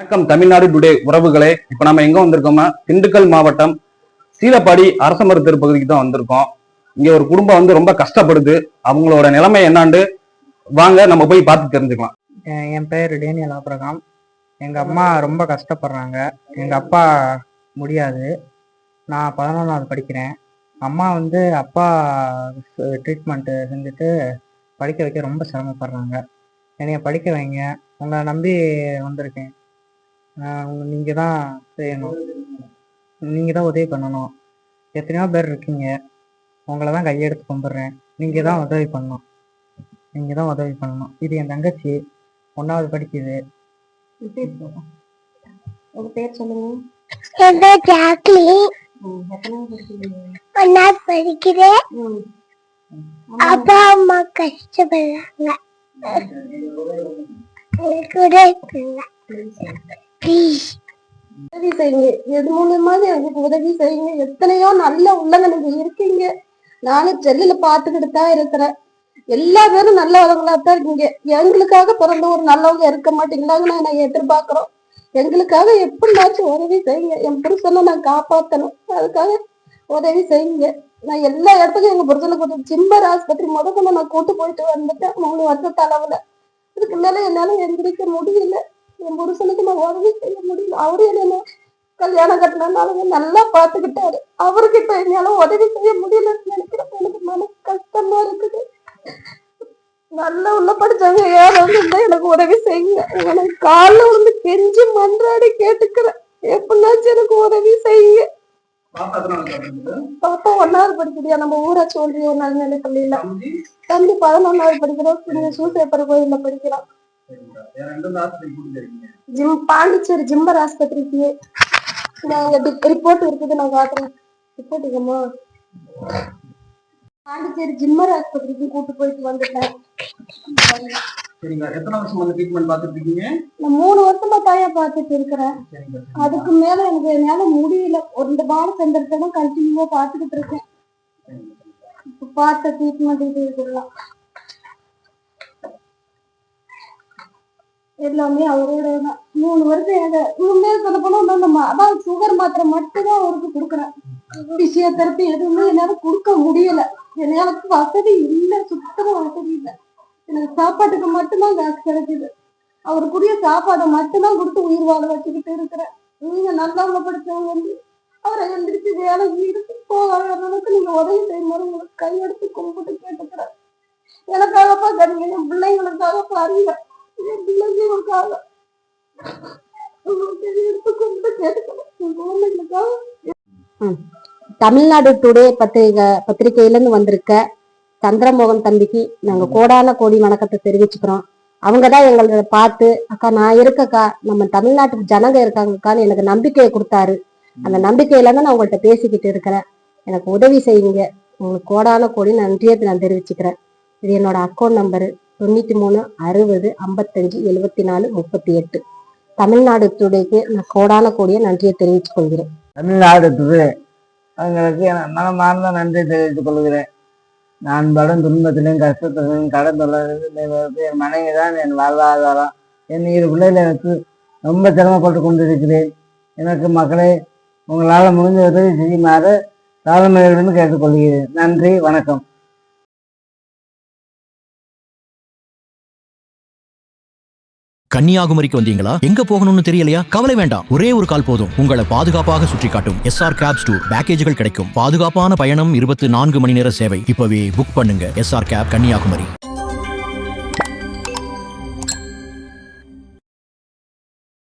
வணக்கம் தமிழ்நாடு டுடே உறவுகளே. இப்ப நம்ம எங்க வந்திருக்கோம்னா திண்டுக்கல் மாவட்டம் சீலப்பாடி அரச மருத்துவர் பகுதிக்கு தான் வந்திருக்கோம். இங்க ஒரு குடும்பம் ரொம்ப கஷ்டப்படுது. அவங்களோட நிலைமை என்னான்னு வாங்க நம்ம போய் பார்த்து தெரிஞ்சுக்கலாம். என் பேர் டேனியல் ஆபிரகாம். எங்கள் அம்மா ரொம்ப கஷ்டப்படுறாங்க. எங்கள் அப்பா முடியாது. நான் 11வது படிக்கிறேன். அம்மா அப்பா ட்ரீட்மெண்ட்டு செஞ்சுட்டு படிக்க வைக்க ரொம்ப சிரமப்படுறாங்க. என்னைய படிக்க வைங்க, உங்களை நம்பி வந்திருக்கேன். நீங்கள் தான் செய்யணும், நீங்கள் தான் உதவி பண்ணணும். எத்தனையோ பேர் இருக்கீங்க, உங்களை தான் கையெடுத்து கும்பிட்றேன். நீங்கள் தான் உதவி பண்ணணும், நீங்கள் தான் உதவி பண்ணணும். இது என் தங்கச்சி 1வது படிக்குது. உங்க பேர் சொல்லுங்க. படிக்கிறேன். அப்பா அம்மா கஷ்டப்படுறாங்க. உதவி செய்யுங்க, எது மூலமாவது எனக்கு உதவி செய்யுங்க. எத்தனையோ நல்ல உள்ளங்க நீங்க இருக்கீங்க. நானும் செல்லுல பாத்துக்கிட்டு தான் இருக்கிறேன். எல்லா பேரும் நல்லவங்களா தான் இருக்கீங்க. எங்களுக்காக பிறந்த ஒரு நல்லவங்க இருக்க மாட்டீங்களான்னு நான் எதிர்பார்க்கிறோம். எங்களுக்காக எப்படினாச்சும் உதவி செய்யுங்க. என் புருஷனை நான் காப்பாத்தணும், அதுக்காக உதவி செய்யுங்க. நான் எல்லா இடத்துக்கும் எங்க புருஷனை கூட்டு ஜிம்பர் ஆஸ்பத்திரி முதல்ல நான் கூட்டு போயிட்டு வந்துட்டேன் 3 வருஷத்து அளவுல. இதுக்கு மேல என்னால எந்திரிக்க முடியல. என் புருஷனுக்கு நான் உதவி செய்ய முடியல. அவரு என்ன கல்யாணம் கட்டினாலும் நல்லா பாத்துக்கிட்டாரு. அவர்கிட்ட என்னால உதவி செய்ய முடியலன்னு நினைக்கிறப்ப எனக்கு மன கஷ்டமா இருக்குது. நல்லா உள்ள படிச்சவங்க யாராவது இருந்தா எனக்கு உதவி செய்யுங்க. உனக்கு காலில் கெஞ்சி மன்றாடி கேட்டுக்கிறேன். எப்படின்னாச்சும் எனக்கு உதவி செய்யுங்க. பாப்பா 1வது படிக்கிறியா? நம்ம ஊராட்சி ஒன்றிய ஒரு நடுநிலை பள்ளியில. தம்பி 11வது படிக்கிறோம். சூசேப்பர் கோயில்ல படிக்கிறான். பாண்டிச்சேரி ஜிம்பர் ஆஸ்பத்திரிக்கு ரிப்போர்ட் இருக்குது, நான் காட்டுறேன். ரிப்போர்ட்டுக்கம்மா, பாண்டிச்சேரி ஜிம்மர் ஆஸ்பத்திரிக்கு கூட்டு போயிட்டு வந்துட்டேன். நான் 3 வருஷமா தாயா பாத்துட்டு இருக்கிறேன். அதுக்கு மேல எனக்கு என்னால முடியல. ஒரு 2 வாரம் செஞ்சிருக்கேன், கண்டினியூவா பாத்துக்கிட்டு இருக்கேன். இப்ப பார்த்த ட்ரீட்மெண்ட் இருக்கலாம் எல்லாமே அவரோட 3 வருஷம். எனக்கு உண்மையா சொல்ல போனா அதான் சுகர் மாத்திரை மட்டும்தான் அவருக்கு கொடுக்குறேன். பிசியோதெரப்பி எதுவுமே என்னால கொடுக்க முடியல. எனக்கு வசதி இல்லை, சுத்தமா வசதி இல்லை. எனக்கு சாப்பாட்டுக்கு மட்டும்தான் காசு கிடைக்குது. அவருக்குரிய சாப்பாடை மட்டும்தான் கொடுத்து உயிர் வாழ வச்சுக்கிட்டு இருக்கிறேன். நீங்க நல்லவங்க படிச்சவங்க அவரை எந்திரிச்சு வேலைக்கு இருக்கு போகிறதுக்கு நீங்க உதவி செய்யும்போது உங்களுக்கு கையெடுத்து கும்பிட்டு கேட்டுக்கிறேன். எனக்காக பாருங்க, என் பிள்ளைங்களுக்காக பாருங்க, என் பிள்ளைங்களுக்காக கையெடுத்து கும்பிட்டு கேட்டுக்கிறேன். என் குழந்தைங்களுக்காக. தமிழ்நாடு டுடே பத்திரிகையிலேருந்து வந்திருக்க சந்திரமோகன் தம்பிக்கு நாங்க கோடான கோடி வணக்கத்தை தெரிவிச்சுக்கிறோம். அவங்கதான் எங்களை பார்த்து, அக்கா நான் இருக்கக்கா, நம்ம தமிழ்நாட்டுக்கு ஜனங்க இருக்காங்கக்கான்னு எனக்கு நம்பிக்கையை கொடுத்தாரு. அந்த நம்பிக்கையில தான் நான் உங்கள்கிட்ட பேசிக்கிட்டு இருக்கிறேன். எனக்கு உதவி செய்யுங்க. உங்களுக்கு கோடான கோடி நன்றியை நான் தெரிவிச்சுக்கிறேன். இது என்னோட அக்கௌண்ட் நம்பரு 93 60 55 74 38. தமிழ்நாடு டுடேக்கு நான் கோடான கோடியை நன்றியை தெரிவித்துக் கொள்கிறேன். தமிழ்நாடு டுடே அவங்களுக்கு மனமார்ந்த நன்றி தெரிவித்துக் கொள்கிறேன். நான் படும் துன்பத்திலையும் கஷ்டத்திலையும் கடன் தொழிலிருந்து என் மனைவி தான் என் வாழ்வாதாரம். என் 2 பிள்ளைகள் எனக்கு ரொம்ப சிரமப்பட்டு கொண்டிருக்கிறேன். எனக்கு மக்களை உங்களால் முடிஞ்ச உதவி செய்யுமாறு தாழ்மையுடன் கேட்டுக்கொள்கிறேன். நன்றி, வணக்கம். கன்னியாகுமரிக்கு வந்தீங்களா? எங்க போகணும்னு தெரியலையா? கவலை வேண்டாம், ஒரே ஒரு கால் போதும். உங்களை பாதுகாப்பாக சுற்றி காட்டும் எஸ்ஆர் கேப்ஸ் டூர் பேக்கேஜுகள் கிடைக்கும். பாதுகாப்பான பயணம், 24 மணி நேர சேவை. இப்பவே புக் பண்ணுங்க. SR cab Kanyakumari.